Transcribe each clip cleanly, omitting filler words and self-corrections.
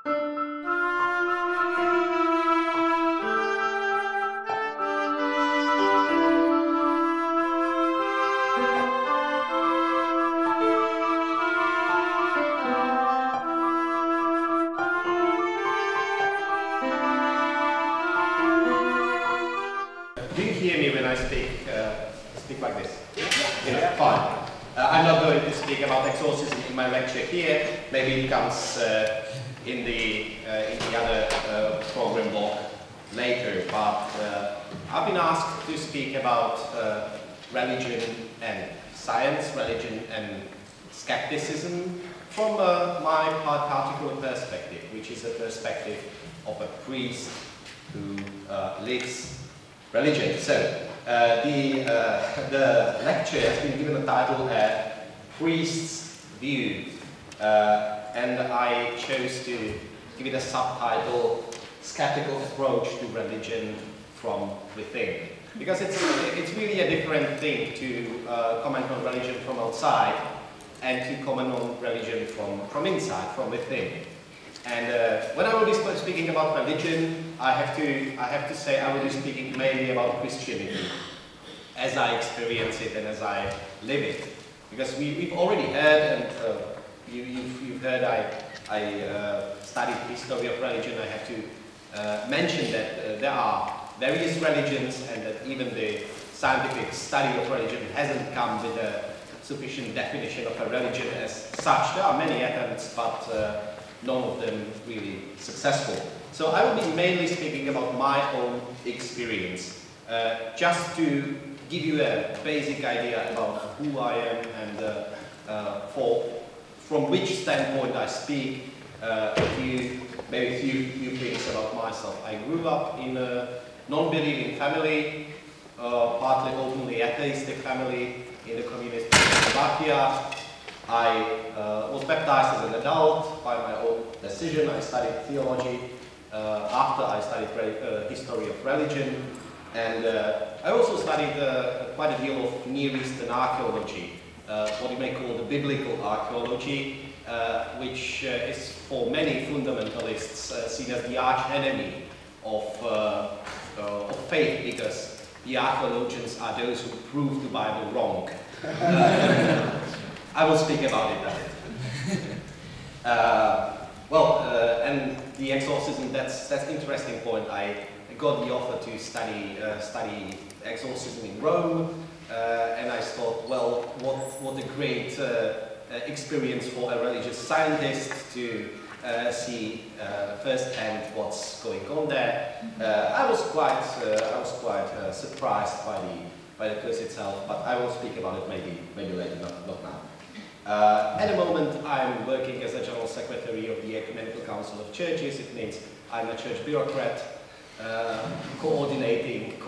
Do you hear me when I speak like this? Yeah, fine. I'm not going to speak about exorcism in my lecture here. Maybe it comes in the other program block later. But I've been asked to speak about religion and science, religion and skepticism from my particular perspective, which is a perspective of a priest who lives religion. So the lecture has been given a title, Priest's View, and I chose to give it a subtitle, Skeptical Approach to Religion from Within. Because it's really a different thing to comment on religion from outside and to comment on religion from inside, from within. And when I will be speaking about religion, I have to say I will be speaking mainly about Christianity, as I experience it and as I live it. Because we've already heard, and you've heard, I studied history of religion. I have to mention that there are various religions, and that even the scientific study of religion hasn't come with a sufficient definition of a religion as such. There are many attempts, but none of them really successful. So I will be mainly speaking about my own experience, just to give you a basic idea about who I am and from which standpoint I speak, maybe a few things about myself. I grew up in a non-believing family, partly openly atheistic family in the communist Czechoslovakia. I was baptized as an adult by my own decision. I studied theology after I studied history of religion, and I also studied quite a deal of Near Eastern archaeology, what you may call the biblical archaeology, which is for many fundamentalists seen as the arch enemy of faith, because the archaeologians are those who prove the Bible wrong. I will speak about it and the exorcism, that's an interesting point. I got the offer to study exorcism in Rome, and I thought, well, what a great experience for a religious scientist to see firsthand what's going on there. I was quite surprised by the course itself, but I will speak about it maybe later, not now. At the moment, I'm working as a General Secretary of the Ecumenical Council of Churches. It means I'm a church bureaucrat, coordinating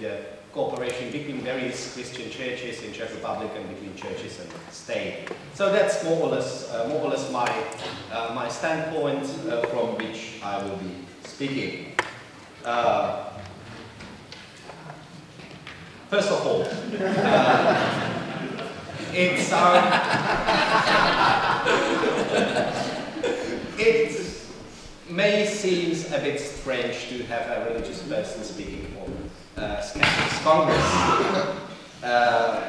the cooperation between various Christian churches in Czech Republic and between churches and state. So that's more or less my standpoint from which I will be speaking. First of all, it may seem a bit strange to have a religious person speaking for Skeptics Congress.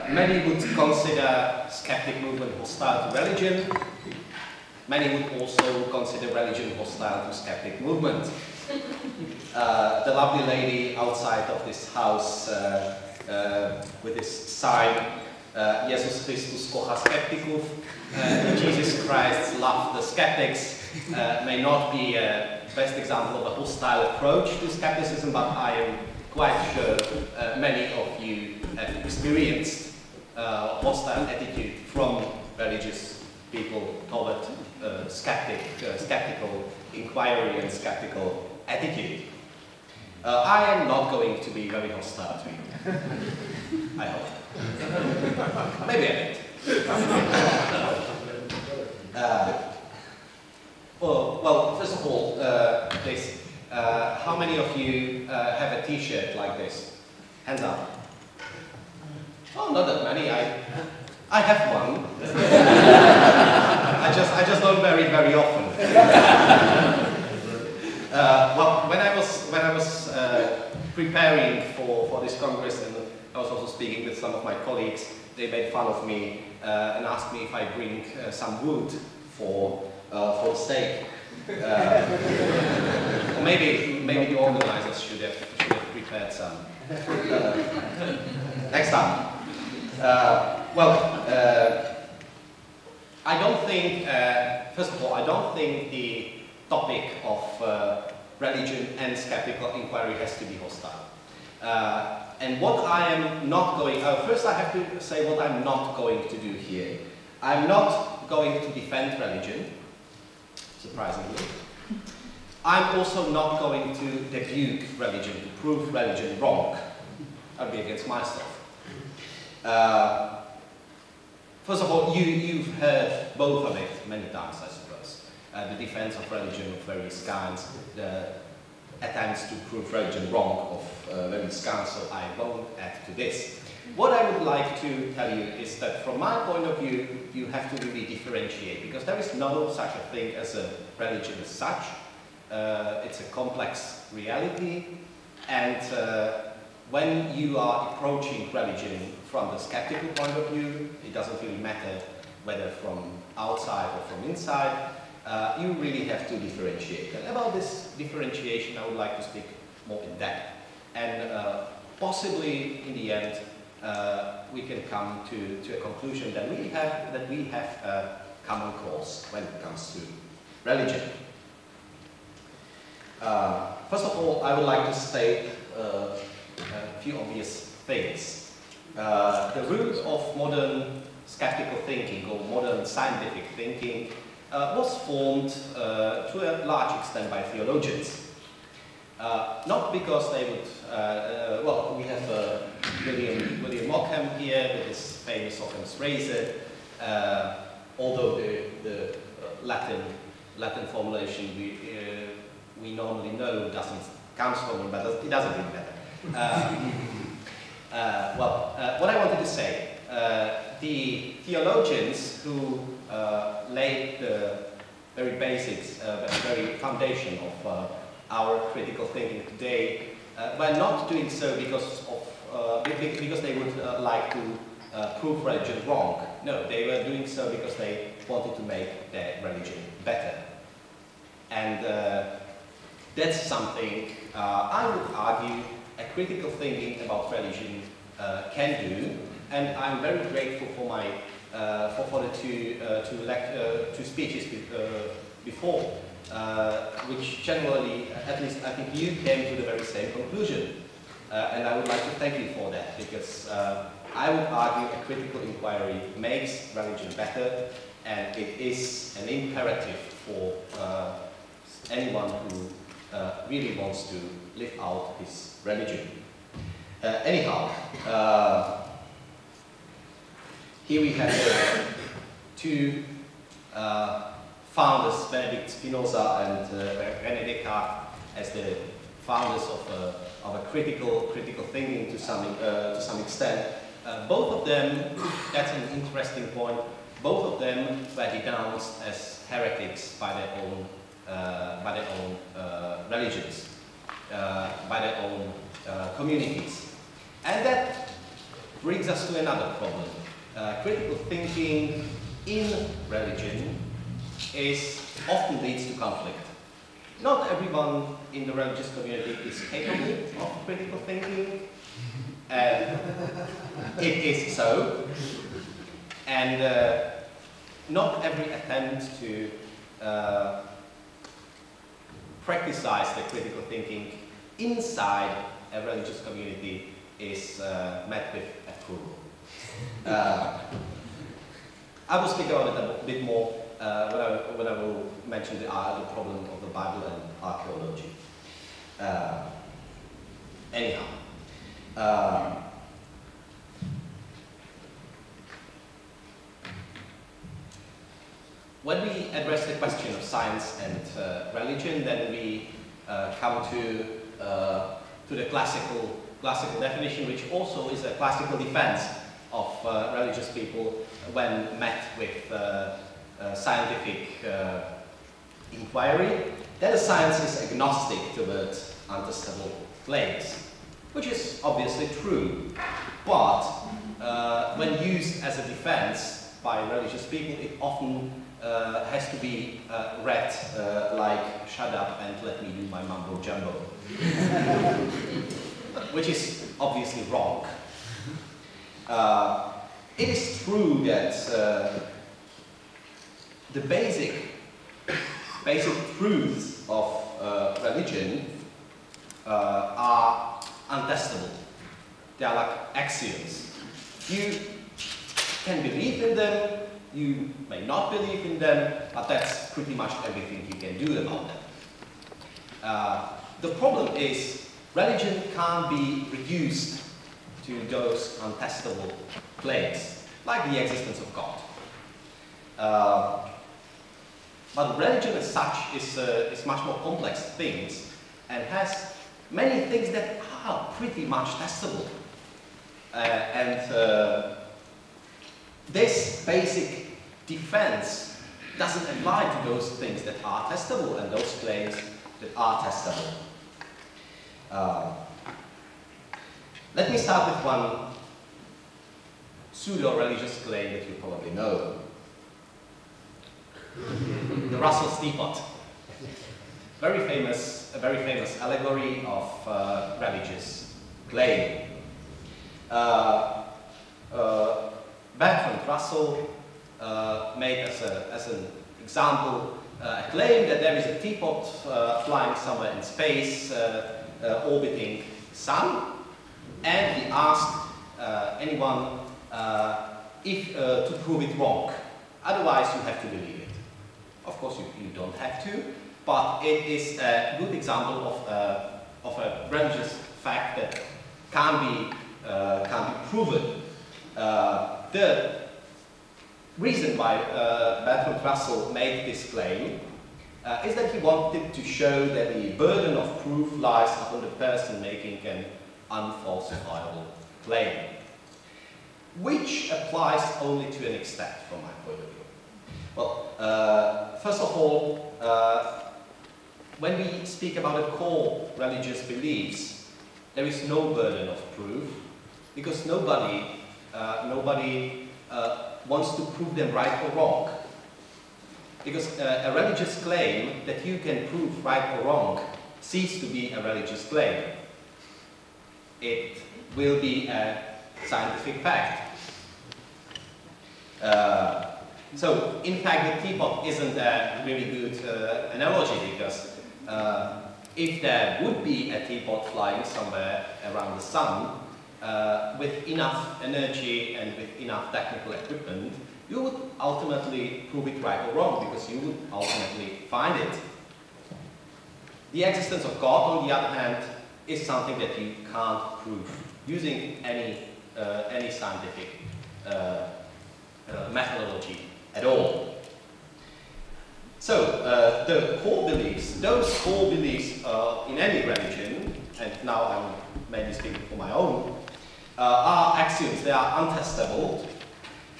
Many would consider skeptic movement hostile to religion. Many would also consider religion hostile to skeptic movement. The lovely lady outside of this house with this sign, Jesus Christus kocha skeptików, Jesus Christ loved the skeptics, may not be a best example of a hostile approach to skepticism, but I am quite sure many of you have experienced hostile attitude from religious people toward skeptical inquiry and skeptical attitude. I am not going to be very hostile to you. I hope. Maybe a bit. Well, first of all, please, how many of you have a T-shirt like this? Hands up. Oh, not that many. I have one. I just don't wear it very often. preparing for this Congress, and I was also speaking with some of my colleagues, they made fun of me and asked me if I bring some wood for the stake. Or maybe the organizers should have prepared some. Next time. I don't think, first of all, I don't think the topic of religion and skeptical inquiry has to be hostile. And what I am not going, first I have to say what I'm not going to do here. I'm not going to defend religion, surprisingly. I'm also not going to debunk religion, to prove religion wrong. I'll be against myself. First of all, you've heard both of it many times, I suppose. The defense of religion of various kinds, the attempts to prove religion wrong of various kinds, so I won't add to this. What I would like to tell you is that from my point of view, you have to really differentiate, because there is no such a thing as a religion as such. It's a complex reality, and when you are approaching religion from the skeptical point of view, it doesn't really matter whether from outside or from inside, you really have to differentiate. And about this differentiation, I would like to speak more in depth. And possibly, in the end, we can come to a conclusion that we have a common cause when it comes to religion. First of all, I would like to state a few obvious things. The root of modern skeptical thinking or modern scientific thinking was formed to a large extent by theologians. Not because they would, well, we have William Ockham here with his famous Ockham's razor, although the Latin formulation we normally know comes from him, but it doesn't really matter. What I wanted to say, the theologians who laid the very basics, the very foundation of our critical thinking today, were not doing so because they would like to prove religion wrong. No, they were doing so because they wanted to make their religion better. And that's something I would argue a critical thinking about religion can do, and I'm very grateful for my for the two speeches before, which generally, at least I think you came to the very same conclusion, and I would like to thank you for that, because I would argue a critical inquiry makes religion better, and it is an imperative for anyone who really wants to live out his religion. Anyhow, here we have two founders, Benedict Spinoza and René Descartes, as the founders of a critical thinking to some extent. Both of them, that's an interesting point, both of them were denounced as heretics by their own religions, by their own communities. And that brings us to another problem. Critical thinking in religion often leads to conflict. Not everyone in the religious community is capable of critical thinking. It is so. And not every attempt to practicize the critical thinking inside a religious community is met with approval. I will speak about it a bit more when I will mention the problem of the Bible and archaeology. Anyhow, when we address the question of science and religion, then we come to the classical definition, which also is a classical defense of religious people when met with scientific inquiry, that a science is agnostic towards untestable claims. which is obviously true, but when used as a defense by religious people, it often has to be read like, shut up and let me do my mumbo jumbo, which is obviously wrong. It is true that the basic truths of religion are untestable. They are like axioms. You can believe in them, you may not believe in them, but that's pretty much everything you can do about them. The problem is religion can't be reduced to those untestable claims, like the existence of God. But religion as such is much more complex things and has many things that are pretty much testable. This basic defense doesn't apply to those things that are testable and those claims that are testable. Let me start with one pseudo-religious claim that you probably know. The Russell's Teapot. A very famous allegory of religious claim. Bertrand Russell made as an example a claim that there is a teapot flying somewhere in space, orbiting the sun, and he asked anyone to prove it wrong. Otherwise, you have to believe it. Of course, you don't have to, but it is a good example of a religious fact that can be proven. The reason why Bertrand Russell made this claim is that he wanted to show that the burden of proof lies upon the person making an unfalsifiable claim, which applies only to an extent from my point of view. Well, first of all, when we speak about core religious beliefs, there is no burden of proof, because nobody wants to prove them right or wrong. Because a religious claim that you can prove right or wrong ceases to be a religious claim. It will be a scientific fact. So, in fact, the teapot isn't a really good analogy, because if there would be a teapot flying somewhere around the sun, with enough energy and with enough technical equipment, you would ultimately prove it right or wrong, because you would ultimately find it. The existence of God, on the other hand, is something that you can't prove using any scientific methodology at all. So, the core beliefs, those core beliefs in any religion, and now I'm mainly speaking for my own, are axioms. They are untestable.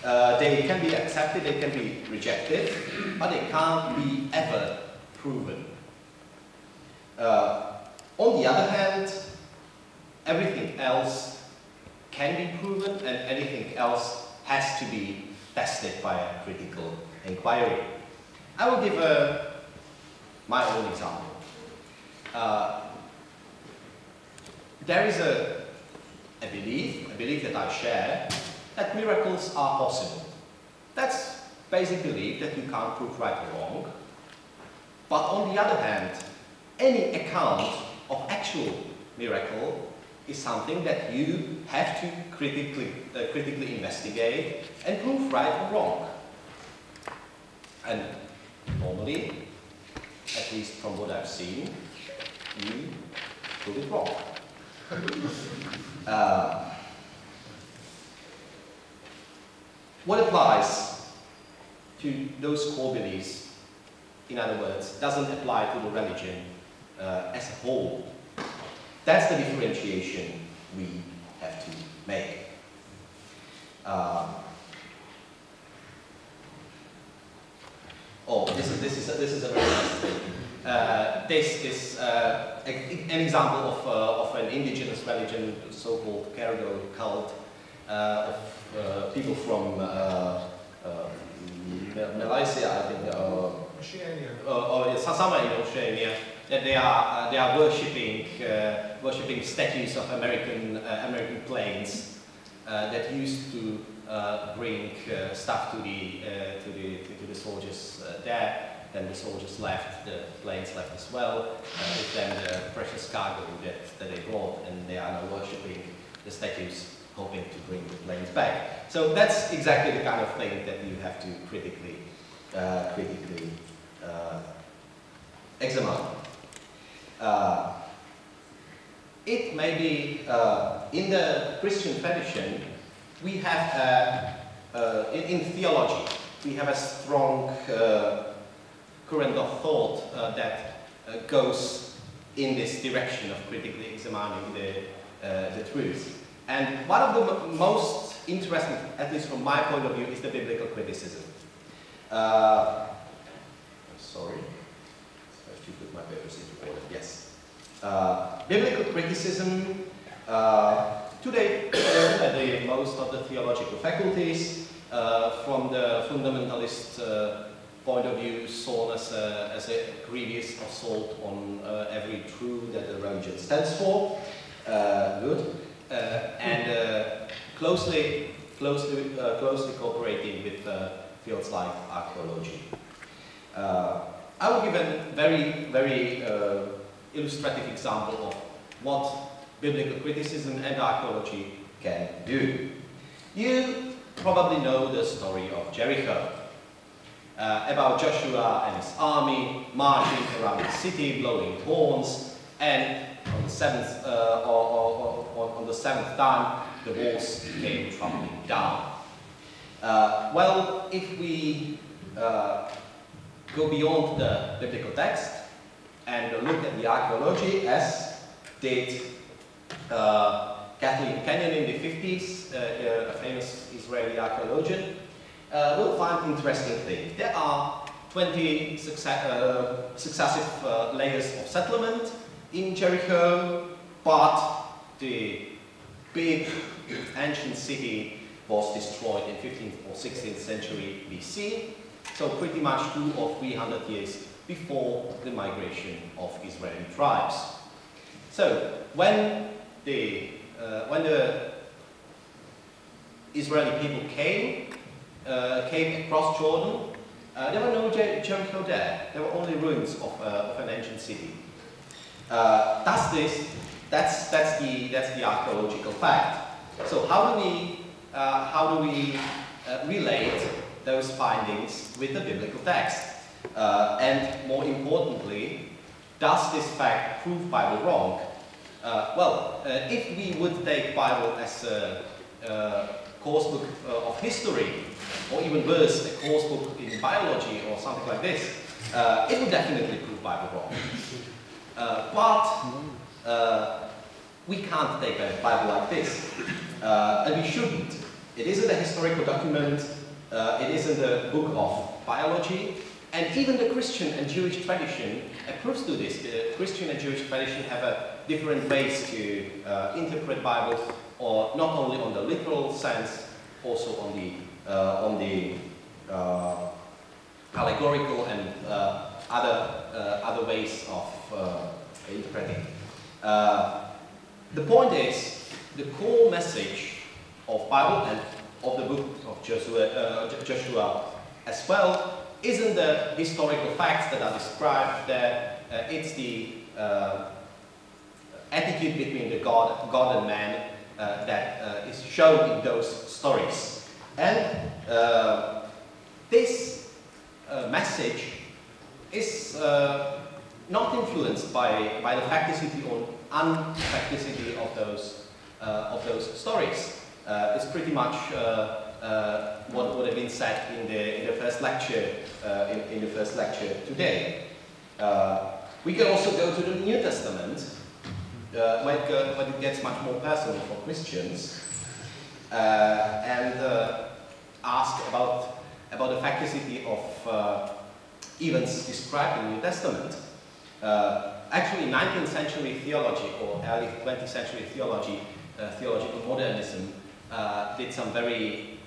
They can be accepted, they can be rejected, but they can't be ever proven. On the other hand, everything else can be proven, and anything else has to be tested by a critical inquiry. I will give my own example. There is a belief that I share, that miracles are possible. That's basic belief that you can't prove right or wrong. But on the other hand, any account of actual miracle is something that you have to critically investigate and prove right or wrong. And normally, at least from what I've seen, you prove it wrong. What applies to those core beliefs, in other words, doesn't apply to the religion as a whole. That's the differentiation we have to make. This is a very nice thing. an example of an indigenous religion, so-called Jericho cult, of people from Malaysia, I think, or somewhere in Oceania, that they are worshipping statues of American planes that used to bring stuff to the soldiers there. Then the soldiers left, the planes left as well, with them the precious cargo that they brought, and they are now worshipping the statues, hoping to bring the planes back. So that's exactly the kind of thing that you have to critically examine. It may be, in the Christian tradition, we have, in theology, we have a strong current of thought that goes in this direction of critically examining the truth. And one of the most interesting, at least from my point of view, is the biblical criticism. Sorry, I have to put my papers into order. Yes. Biblical criticism, today, at most of the theological faculties, from the fundamentalist point of view, saw as a grievous assault on every truth that the religion stands for. Good. And closely cooperating with fields like archaeology. I will give a very illustrative example of what biblical criticism and archaeology can do. You probably know the story of Jericho, about Joshua and his army marching around the city, blowing horns, and on the seventh time, the walls came tumbling down. Well, if we go beyond the biblical text and look at the archaeology, as did Kathleen Kenyon in the 50s, a famous Israeli archaeologian, we'll find interesting things. There are 20 successive layers of settlement in Jericho, but the big ancient city was destroyed in 15th or 16th century BC, so pretty much 200 or 300 years before the migration of Israeli tribes. So when the Israeli people came across Jordan, there were no Jericho there. There were only ruins of an ancient city. That's the archaeological fact. So how do we relate those findings with the biblical text? And more importantly, does this fact prove Bible wrong? Well, if we would take Bible as a course book of history, or even worse, a course book in biology or something like this, it would definitely prove Bible wrong. But we can't take a Bible like this, and we shouldn't. It isn't a historical document, it isn't a book of biology, and even the Christian and Jewish tradition approves to this. The Christian and Jewish tradition have different ways to interpret Bible, or not only on the literal sense, also on the allegorical and other ways of interpreting. The point is, the core message of Bible and of the book of Joshua as well isn't the historical facts that are described there. It's the attitude between the God and man that is shown in those stories. And this message is not influenced by the facticity or unfacticity of those stories. It's pretty much what would have been said in the first lecture today. We can also go to the New Testament, when it gets much more personal for Christians, and ask about the facticity of events described in the New Testament. Actually, 19th century theology or early 20th century theology, theological modernism, did some very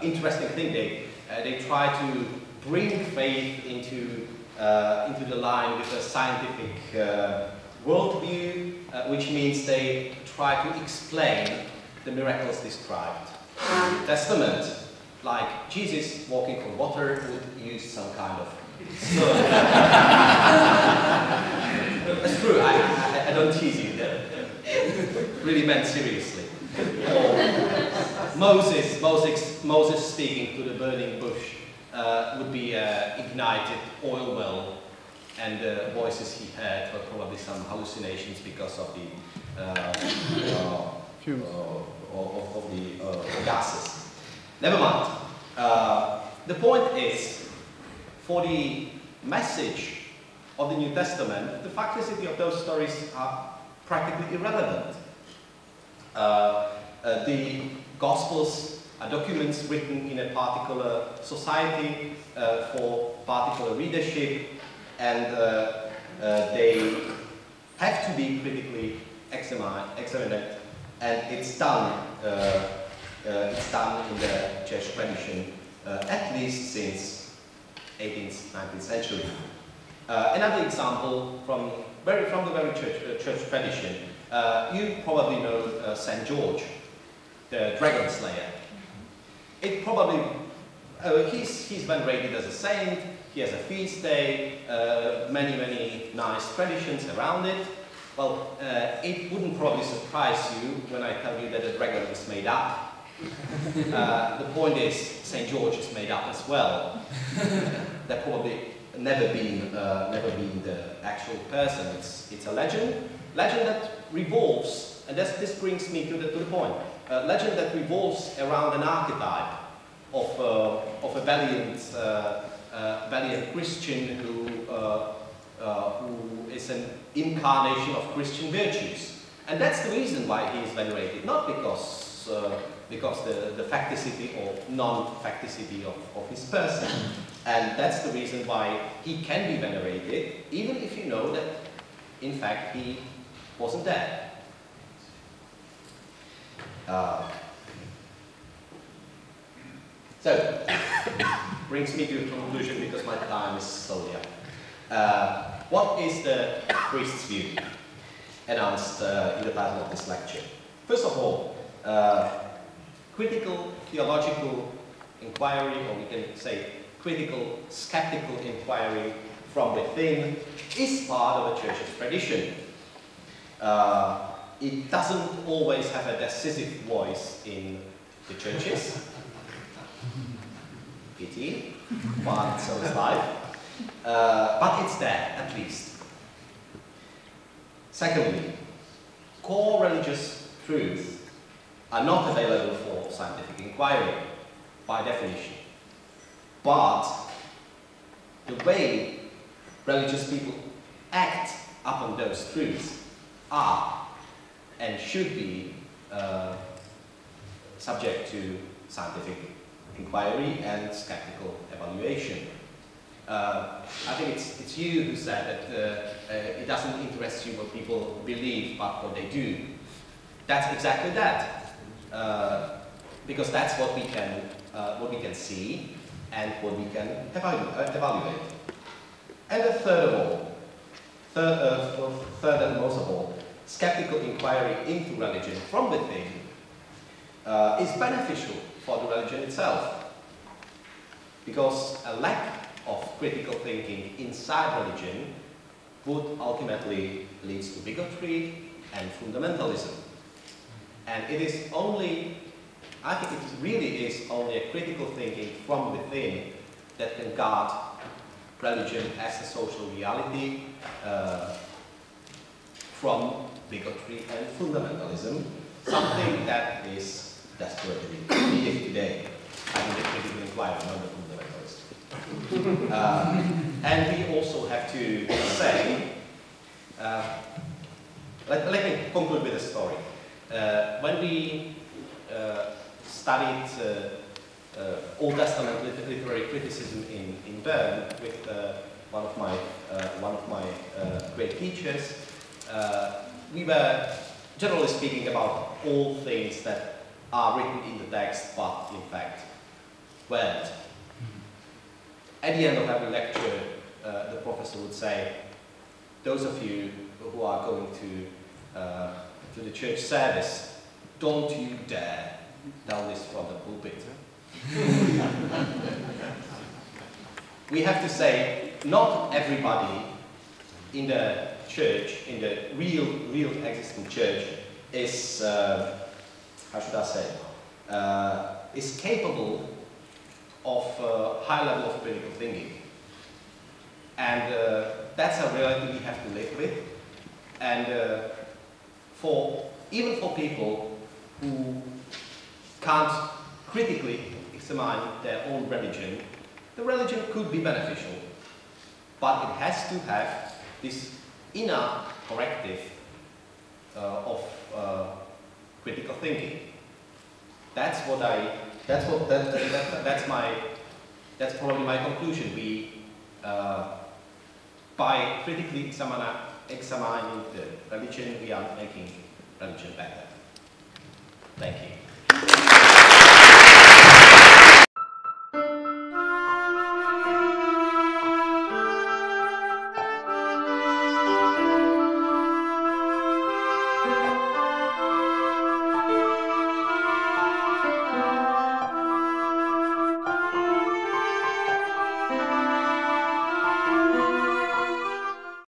interesting thing. They try to bring faith into the line with a scientific worldview, which means they try to explain the miracles described in the Testament, like Jesus walking on water would use some kind of slur. That's true, I don't tease you, really meant seriously. Or Moses speaking to the burning bush would be ignited oil well, and the voices he heard were probably some hallucinations because of the gases. Never mind. The point is, for the message of the New Testament, the facticity of those stories are practically irrelevant. The Gospels are documents written in a particular society for particular readership, and they have to be critically examined, and it's done in the church tradition, at least since 18th, 19th century. Another example from the very church tradition, you probably know St. George, the dragon slayer. It probably, he's venerated as a saint, he has a feast day, many nice traditions around it. Well, it wouldn't probably surprise you when I tell you that a dragon is made up. The point is, St. George is made up as well. They're probably never been the actual person. It's a legend that revolves, and this brings me to the point. Legend that revolves around an archetype of a valiant Christian who is an incarnation of Christian virtues, and that's the reason why he is venerated, not because the facticity or non-facticity of his person, and that's the reason why he can be venerated, even if you know that in fact he wasn't there. So, brings me to a conclusion because my time is slowly up. What is the priest's view announced in the title of this lecture? First of all, critical theological inquiry, or we can say critical skeptical inquiry from within, is part of a church's tradition. It doesn't always have a decisive voice in the churches. Pity, but so is life. But it's there, at least. Secondly, core religious truths are not available for scientific inquiry, by definition. But the way religious people act upon those truths are and should be subject to scientific inquiry and skeptical evaluation. I think it's you who said that it doesn't interest you what people believe, but what they do. That's exactly that, because that's what we can see and what we can evaluate. And the third and most of all, skeptical inquiry into religion from within is beneficial for the religion itself, because a lack of critical thinking inside religion would ultimately lead to bigotry and fundamentalism. And it is only, I think it really is only a critical thinking from within that can guard religion as a social reality from bigotry and fundamentalism, something that is desperately needed today. I mean, the critical inquiry, not the fundamentalist. And we also have to say, let me conclude with a story. When we studied Old Testament literary criticism in Bern with one of my great teachers, we were generally speaking about all things that are written in the text, but in fact weren't. At the end of every lecture, the professor would say, those of you who are going to the church service, don't you dare tell this from the pulpit. We have to say, not everybody in the church, in the real existing church, is, how should I say, is capable of a high level of critical thinking. And that's a reality we have to live with. And even for people who can't critically examine their own religion, the religion could be beneficial, but it has to have this inner corrective of critical thinking. That's probably my conclusion. We, by critically examining the religion, we are making religion better. Thank you.